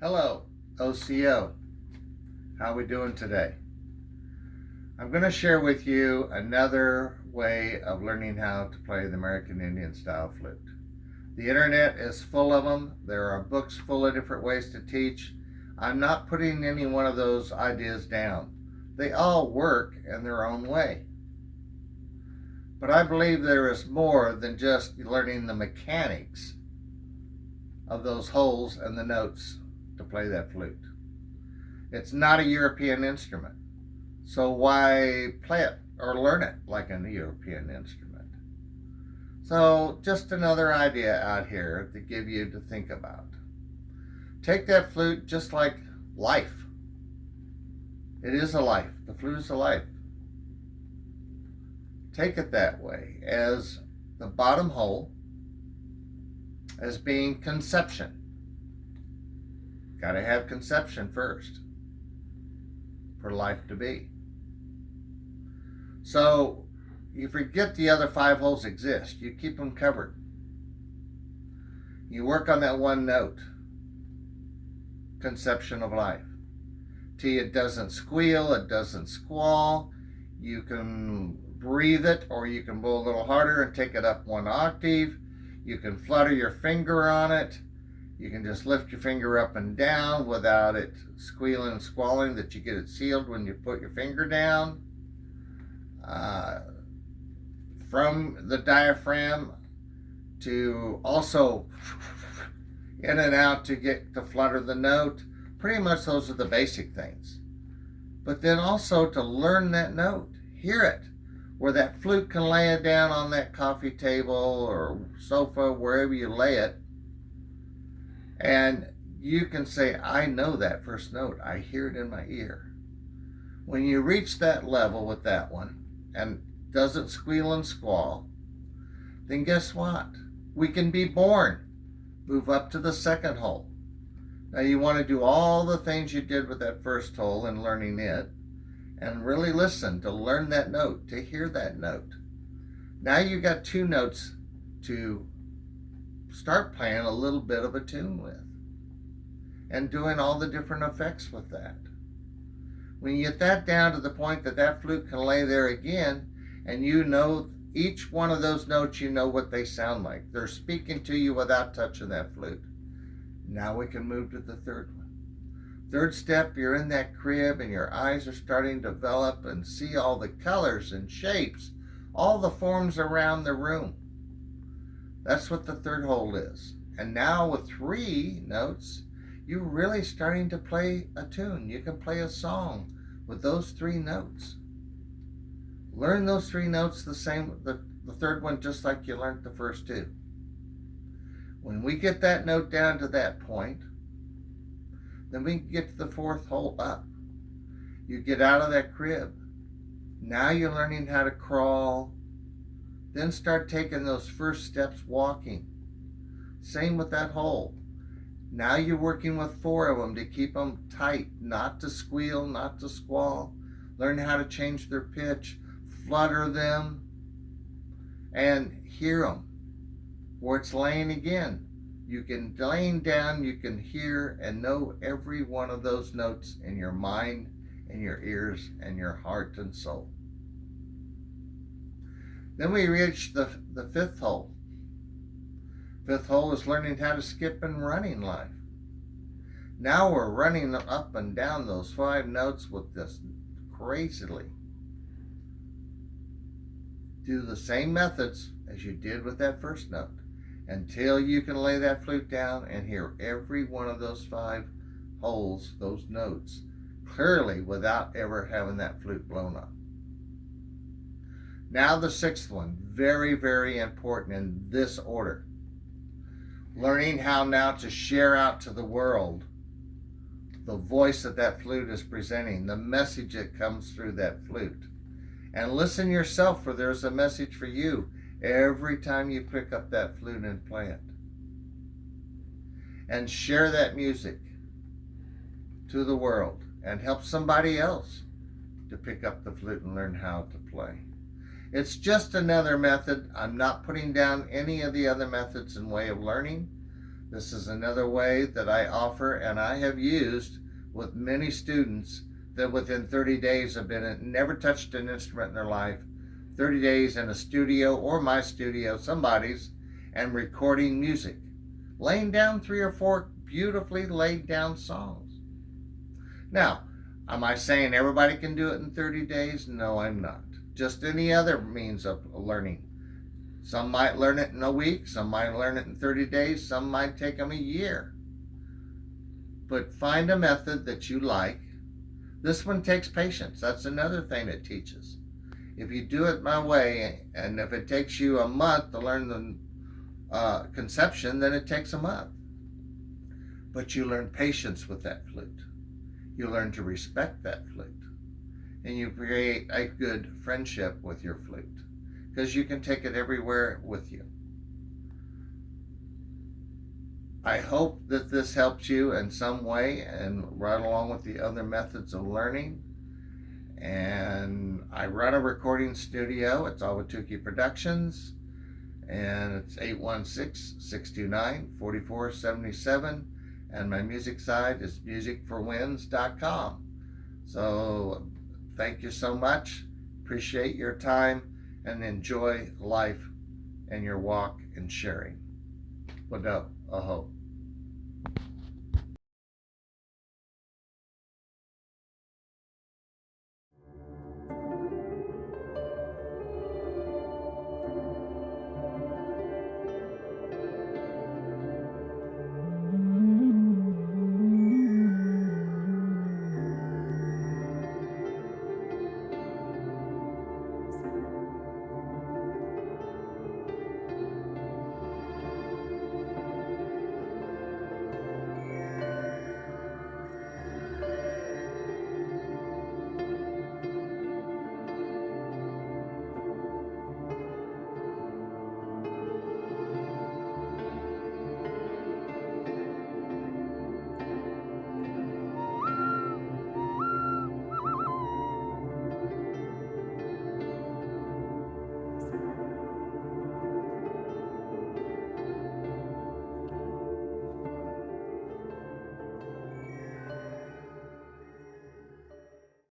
Hello, OCO. How are we doing today? I'm going to share with you another way of learning how to play the American Indian style flute. The internet is full of them. There are books full of different ways to teach. I'm not putting any one of those ideas down. They all work in their own way. But I believe there is more than just learning the mechanics of those holes and the notes to play that flute. It's not a European instrument, so why play it or learn it like a European instrument? So just another idea out here to give you to think about. Take that flute just like life. It is a life. The flute is a life. Take it that way, as the bottom hole as being conception. Got to have conception first for life to be. So you forget the other 5 holes exist. You keep them covered. You work on that one note, conception of life. Till it doesn't squeal, it doesn't squall. You can breathe it, or you can blow a little harder and take it up 1 octave. You can flutter your finger on it. You can just lift your finger up and down without it squealing and squalling, that you get it sealed when you put your finger down. From the diaphragm to also in and out to get to flutter the note. Pretty much those are the basic things. But then also to learn that note, hear it, where that flute can lay it down on that coffee table or sofa, wherever you lay it. And you can say, I know that first note. I hear it in my ear. When you reach that level with that one and doesn't squeal and squall, then guess what? We can be born. Move up to the second hole. Now you want to do all the things you did with that first hole and learning it, and really listen to learn that note, to hear that note. Now you got 2 notes to start playing a little bit of a tune with and doing all the different effects with that. When you get that down to the point that that flute can lay there again, and you know each one of those notes, you know what they sound like. They're speaking to you without touching that flute. Now we can move to the third one. Third step, you're in that crib and your eyes are starting to develop and see all the colors and shapes, all the forms around the room. That's what the third hole is. And now with 3 notes, you're really starting to play a tune. You can play a song with those 3 notes. Learn those 3 notes the same, the third one just like you learned the first 2. When we get that note down to that point, then we can get to the 4th hole up. You get out of that crib. Now you're learning how to crawl. Then start taking those first steps walking. Same with that hole. Now you're working with 4 of them to keep them tight, not to squeal, not to squall. Learn how to change their pitch, flutter them, and hear them. Where it's laying again. You can laying down, you can hear and know every one of those notes in your mind, in your ears, and your heart and soul. Then we reach the 5th hole. 5th hole is learning how to skip and run in life. Now we're running up and down those 5 notes with this crazily. Do the same methods as you did with that first note until you can lay that flute down and hear every one of those 5 holes, those notes, clearly without ever having that flute blown up. Now the 6th one, very, very important in this order. Learning how now to share out to the world the voice that that flute is presenting, the message that comes through that flute. And listen yourself, for there's a message for you every time you pick up that flute and play it. And share that music to the world and help somebody else to pick up the flute and learn how to play. It's just another method. I'm not putting down any of the other methods and way of learning, This is another way that I offer, and I have used with many students that within 30 days have never touched an instrument in their life, 30 days in a studio or my studio, somebody's, and recording music, laying down 3 or 4 beautifully laid down songs. Now, am I saying everybody can do it in 30 days? No, I'm not. Just any other means of learning. Some might learn it in a week, some might learn it in 30 days, some might take them a year. But find a method that you like. This one takes patience. That's another thing it teaches. If you do it my way, and if it takes you a month to learn the conception, then it takes a month. But you learn patience with that flute. You learn to respect that flute. And you create a good friendship with your flute, because you can take it everywhere with you. I hope that this helps you in some way, and right along with the other methods of learning. And I run a recording studio. It's Ahwatukee Productions, and it's 816-629-4477. And my music site is musicforwins.com. So thank you so much. Appreciate your time, and enjoy life and your walk and sharing. Wado, aho.